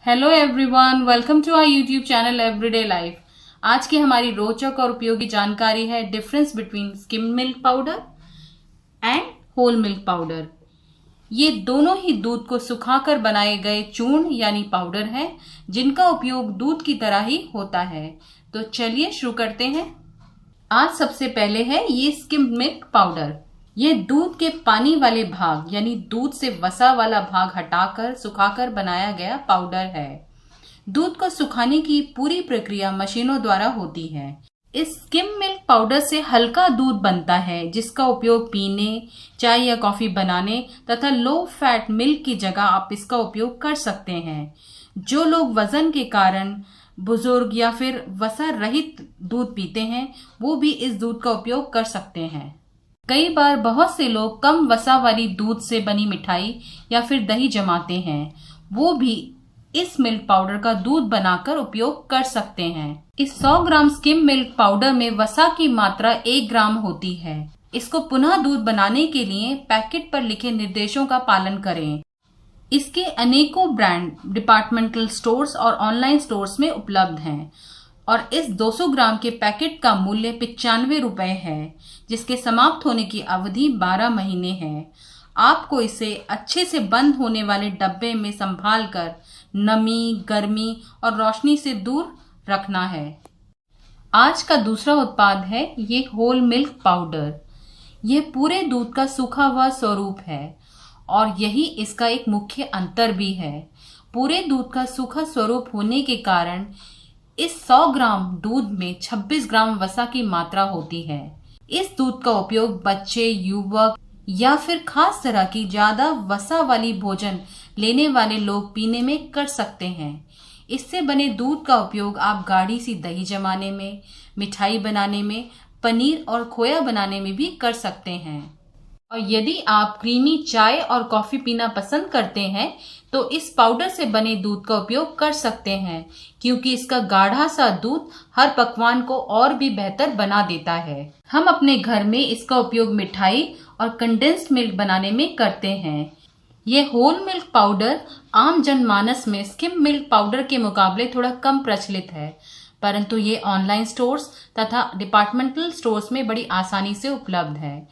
Hello everyone, welcome to our YouTube channel everyday life. आज की हमारी रोचक और उपयोगी जानकारी है difference between skim milk powder and whole milk powder. ये दोनों ही दूध को सुखाकर बनाए गए चूर्ण यानी पाउडर हैं, जिनका उपयोग दूध की तरह ही होता है। तो चलिए शुरू करते हैं। आज सबसे पहले है ये स्किम मिल्क पाउडर। ये दूध के पानी वाले भाग यानी दूध से वसा वाला भाग हटाकर सुखाकर बनाया गया पाउडर है। दूध को सुखाने की पूरी प्रक्रिया मशीनों द्वारा होती है। इस स्किम मिल्क पाउडर से हल्का दूध बनता है, जिसका उपयोग पीने, चाय या कॉफी बनाने तथा लो फैट मिल्क की जगह आप इसका उपयोग कर सकते हैं। जो लोग वजन के कारण बुजुर्ग या फिर वसा रहित दूध पीते हैं, वो भी इस दूध का उपयोग कर सकते हैं। कई बार बहुत से लोग कम वसा वाली दूध से बनी मिठाई या फिर दही जमाते हैं, वो भी इस मिल्क पाउडर का दूध बनाकर उपयोग कर सकते हैं। इस 100 ग्राम स्किम मिल्क पाउडर में वसा की मात्रा 1 ग्राम होती है। इसको पुनः दूध बनाने के लिए पैकेट पर लिखे निर्देशों का पालन करें। इसके अनेकों ब्रांड डिपार्टमेंटल स्टोर्स और ऑनलाइन स्टोर्स में उपलब्ध हैं और इस 200 ग्राम के पैकेट का मूल्य 95 रुपए है, जिसके समाप्त होने की अवधि 12 महीने है। आपको इसे अच्छे से बंद होने वाले डब्बे में संभाल कर नमी, गर्मी और रोशनी से दूर रखना है। आज का दूसरा उत्पाद है ये होल मिल्क पाउडर। यह पूरे दूध का सूखा हुआ स्वरूप है और यही इसका एक मुख्य अंतर भी है। पूरे दूध का सूखा स्वरूप होने के कारण इस 100 ग्राम दूध में 26 ग्राम वसा की मात्रा होती है। इस दूध का उपयोग बच्चे, युवक या फिर खास तरह की ज्यादा वसा वाली भोजन लेने वाले लोग पीने में कर सकते हैं। इससे बने दूध का उपयोग आप गाढ़ी सी दही जमाने में, मिठाई बनाने में, पनीर और खोया बनाने में भी कर सकते हैं। और यदि आप क्रीमी चाय और कॉफी पीना पसंद करते हैं तो इस पाउडर से बने दूध का उपयोग कर सकते हैं, क्योंकि इसका गाढ़ा सा दूध हर पकवान को और भी बेहतर बना देता है। हम अपने घर में इसका उपयोग मिठाई और कंडेंस्ड मिल्क बनाने में करते हैं। यह होल मिल्क पाउडर आम जनमानस में स्किम मिल्क पाउडर के मुकाबले थोड़ा कम प्रचलित है, परंतु ये ऑनलाइन स्टोर्स तथा डिपार्टमेंटल स्टोर्स में बड़ी आसानी से उपलब्ध है।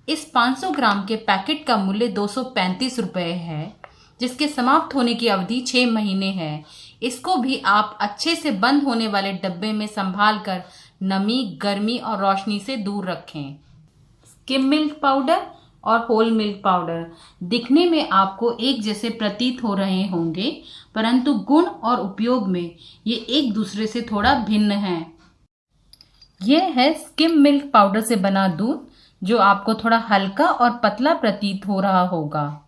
इस 500 ग्राम के पैकेट का मूल्य 235 रुपए है, जिसके समाप्त होने की अवधि 6 महीने है। इसको भी आप अच्छे से बंद होने वाले डब्बे में संभाल कर नमी, गर्मी और रोशनी से दूर रखें। स्किम मिल्क पाउडर और होल मिल्क पाउडर दिखने में आपको एक जैसे प्रतीत हो रहे होंगे, परंतु गुण और उपयोग में ये एक दूसरे से थोड़ा भिन्न हैं। यह है स्किम मिल्क पाउडर से बना दूध, जो आपको थोड़ा हल्का और पतला प्रतीत हो रहा होगा,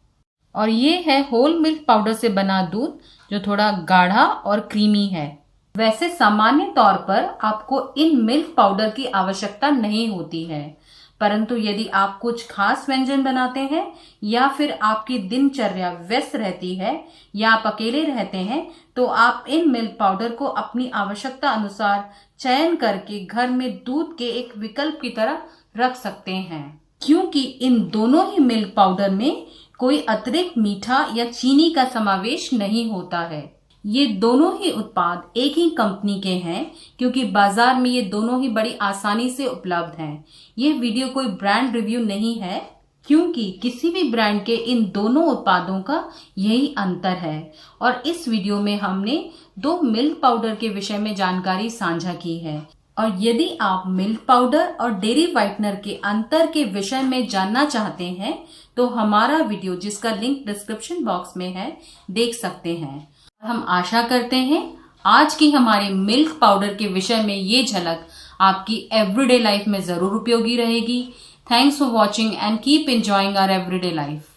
और ये है होल मिल्क पाउडर से बना दूध, जो थोड़ा गाढ़ा और क्रीमी है। वैसे सामान्य तौर पर आपको इन मिल्क पाउडर की आवश्यकता नहीं होती है, परंतु यदि आप कुछ खास व्यंजन बनाते हैं या फिर आपकी दिनचर्या व्यस्त रहती है या आप अकेले रहते हैं, तो आप इन मिल्क पाउडर को अपनी आवश्यकता अनुसार चयन करके घर में दूध के एक विकल्प की तरह रख सकते हैं, क्योंकि इन दोनों ही मिल्क पाउडर में कोई अतिरिक्त मीठा या चीनी का समावेश नहीं होता है। ये दोनों ही उत्पाद एक ही कंपनी के हैं, क्योंकि बाजार में ये दोनों ही बड़ी आसानी से उपलब्ध हैं। ये वीडियो कोई ब्रांड रिव्यू नहीं है, क्योंकि किसी भी ब्रांड के इन दोनों उत्पादों का यही अंतर है। और इस वीडियो में हमने 2 मिल्क पाउडर के विषय में जानकारी साझा की है। और यदि आप मिल्क पाउडर और डेयरी व्हाइटनर के अंतर के विषय में जानना चाहते हैं, तो हमारा वीडियो, जिसका लिंक डिस्क्रिप्शन बॉक्स में है, देख सकते हैं। हम आशा करते हैं आज की हमारे मिल्क पाउडर के विषय में ये झलक आपकी एवरीडे लाइफ में जरूर उपयोगी रहेगी। Thanks for watching and keep enjoying our everyday life.